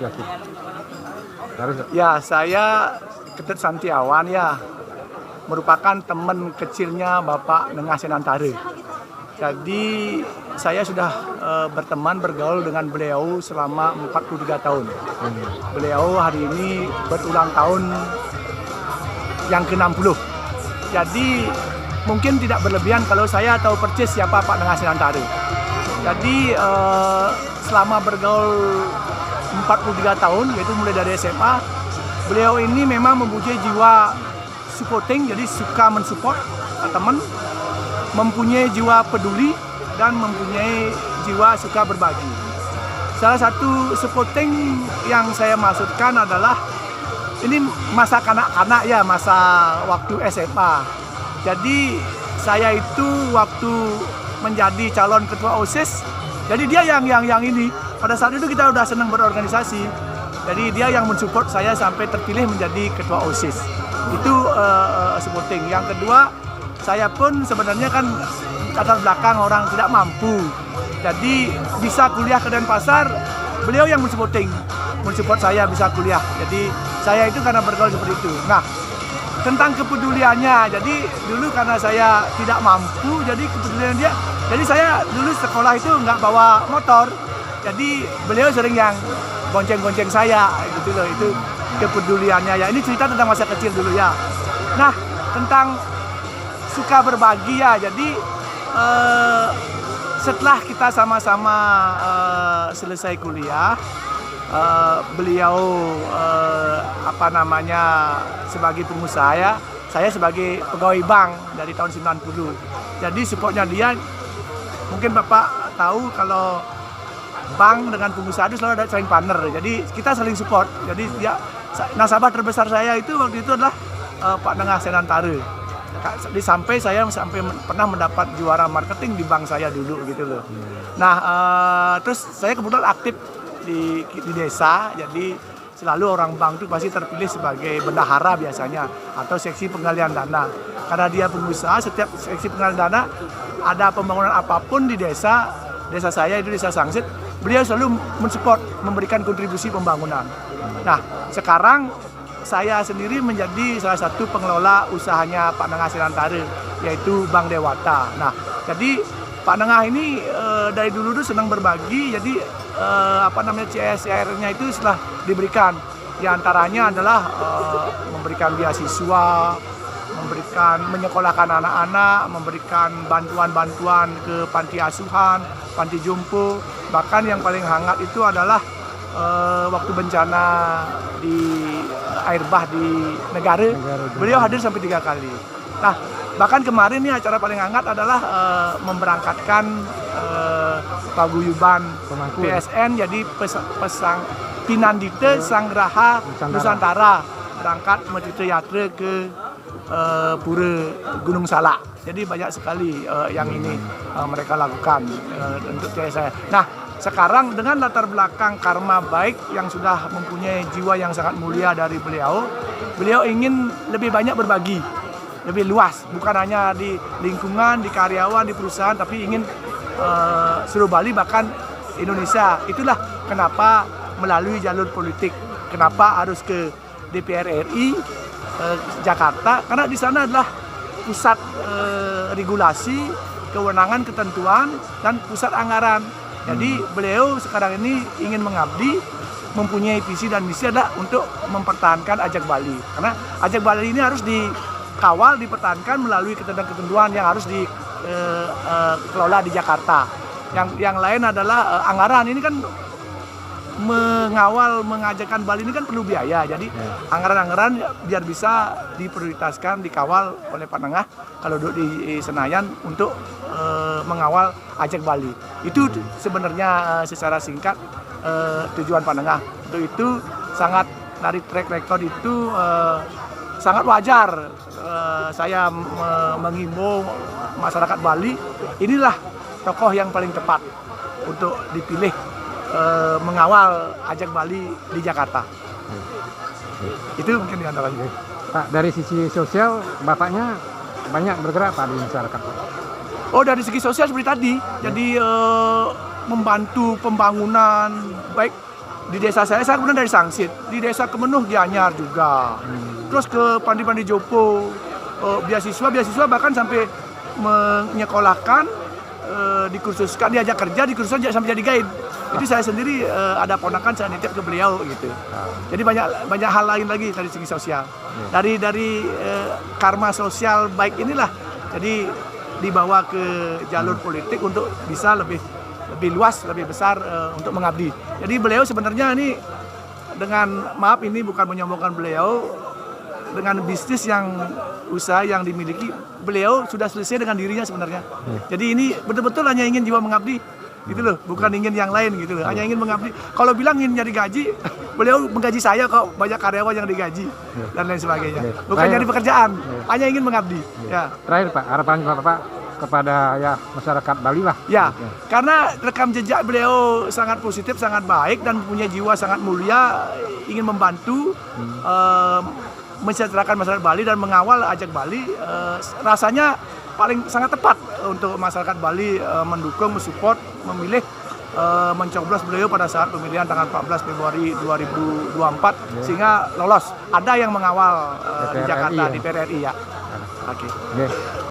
Yakin? Harus. Ya, saya Ketut Santiawan ya, merupakan teman kecilnya Bapak Nengah Senantara. Jadi saya sudah berteman bergaul dengan beliau selama 43 tahun. Beliau hari ini berulang tahun yang ke-60. Jadi mungkin tidak berlebihan kalau saya tahu persis siapa Pak Nengah Senantara. Jadi selama bergaul 43 tahun, yaitu mulai dari SMA, beliau ini memang mempunyai jiwa supporting, jadi suka mensupport teman, mempunyai jiwa peduli, dan mempunyai jiwa suka berbagi. Salah satu supporting yang saya maksudkan adalah ini masa kanak-kanak ya, masa waktu SMA. Jadi saya itu waktu menjadi calon ketua OSIS, jadi dia yang ini. Pada saat itu kita udah senang berorganisasi. Jadi dia yang mensupport saya sampai terpilih menjadi ketua OSIS. Itu supporting. Yang kedua, saya pun sebenarnya kan latar belakang orang tidak mampu. Jadi bisa kuliah ke Denpasar, beliau yang mensupport saya bisa kuliah. Jadi saya itu karena bergaul seperti itu. Nah, tentang kepeduliannya, jadi dulu karena saya tidak mampu, jadi kepedulian dia, jadi saya dulu sekolah itu nggak bawa motor, jadi beliau sering yang gonceng-gonceng saya, gitu loh, itu kepeduliannya ya. Ini cerita tentang masa kecil dulu ya. Nah, tentang suka berbagi ya, jadi setelah kita sama-sama selesai kuliah, beliau sebagai pengusaha ya, saya sebagai pegawai bank dari tahun 90. Jadi supportnya dia, mungkin Bapak tahu kalau bank dengan pengusaha itu selalu ada saling partner. Jadi kita saling support. Jadi dia, nasabah terbesar saya itu waktu itu adalah Pak Nengah Senantara. Sampai saya pernah mendapat juara marketing di bank saya dulu gitu loh. Nah, terus saya kebetulan aktif di desa, jadi selalu orang bank itu pasti terpilih sebagai bendahara biasanya atau seksi penggalian dana. Karena dia pengusaha, setiap seksi penggalian dana ada pembangunan apapun di desa saya itu desa Sangsit, beliau selalu mensupport, memberikan kontribusi pembangunan. Nah, sekarang saya sendiri menjadi salah satu pengelola usahanya Pak Nengah Senantara, yaitu Bank Dewata. Nah, jadi Pak Nengah ini dari dulu tuh senang berbagi, jadi CSR-nya itu setelah diberikan. Di antaranya adalah memberikan beasiswa, menyekolahkan anak-anak, memberikan bantuan-bantuan ke panti asuhan, panti jompo. Bahkan yang paling hangat itu adalah waktu bencana di air bah di negara, beliau hadir sampai 3 kali. Nah, bahkan kemarin nih acara paling hangat adalah memberangkatkan paguyuban PSN, jadi Pinandite Sanggraha Nusantara berangkat Metita Yatra ke Pura Gunung Salak. Jadi banyak sekali yang ini mereka lakukan untuk saya. Nah, sekarang dengan latar belakang karma baik yang sudah mempunyai jiwa yang sangat mulia dari beliau ingin lebih banyak berbagi, lebih luas, bukan hanya di lingkungan, di karyawan, di perusahaan, tapi ingin seluruh Bali bahkan Indonesia. Itulah kenapa melalui jalur politik, kenapa harus ke DPR RI Jakarta, karena di sana adalah pusat regulasi, kewenangan, ketentuan, dan pusat anggaran. Jadi beliau sekarang ini ingin mengabdi, mempunyai visi dan misi adalah untuk mempertahankan Ajak Bali. Karena Ajak Bali ini harus dikawal, dipertahankan melalui ketentuan-ketentuan yang harus dikelola di Jakarta. Yang lain adalah anggaran. Ini kan mengajakkan Bali ini kan perlu biaya. Jadi anggaran-anggaran biar bisa diprioritaskan, dikawal oleh Pak Nengah kalau duduk di Senayan untuk mengawal Ajak Bali. Itu sebenarnya secara singkat tujuan Pak Nengah. Untuk itu sangat dari track record itu sangat wajar saya menghimbau masyarakat Bali, inilah tokoh yang paling tepat untuk dipilih mengawal Ajak Bali di Jakarta. Itu mungkin diantaranya. Pak, dari sisi sosial Bapaknya banyak bergerak Pak di masyarakat. Oh, dari segi sosial seperti tadi, jadi membantu pembangunan baik Di desa saya kemudian dari Sangsit, di desa Kemenuh Gianyar juga. Terus ke Pandi-Pandi Jopo, beasiswa bahkan sampai menyekolahkan, dikursuskan, diajak kerja, dikursuskan sampai jadi guide. Itu saya sendiri ada ponakan, saya nitip ke beliau gitu. Jadi banyak hal lain lagi dari segi sosial. Dari karma sosial baik inilah, jadi dibawa ke jalur politik untuk bisa lebih luas, lebih besar untuk mengabdi. Jadi beliau sebenarnya ini dengan maaf ini bukan menyombongkan beliau, dengan bisnis usaha yang dimiliki beliau sudah selesai dengan dirinya sebenarnya. Jadi ini betul-betul hanya ingin jiwa mengabdi gitu loh, bukan ingin yang lain gitu loh. Hanya ingin mengabdi. Kalau bilang ingin nyari gaji, beliau menggaji saya kok, banyak karyawan yang digaji dan lain sebagainya. Bukan nyari pekerjaan, hanya ingin mengabdi. Ya. Terakhir Pak, harapan Bapak kepada ya masyarakat Bali lah. Ya, karena rekam jejak beliau sangat positif, sangat baik dan punya jiwa sangat mulia, ingin membantu mensejahterakan masyarakat Bali dan mengawal ajak Bali, rasanya paling sangat tepat untuk masyarakat Bali mendukung, mensupport, memilih, mencoblos beliau pada saat pemilihan tanggal 14 Februari 2024 sehingga lolos. Ada yang mengawal di Jakarta, di DPR RI ya. Oke.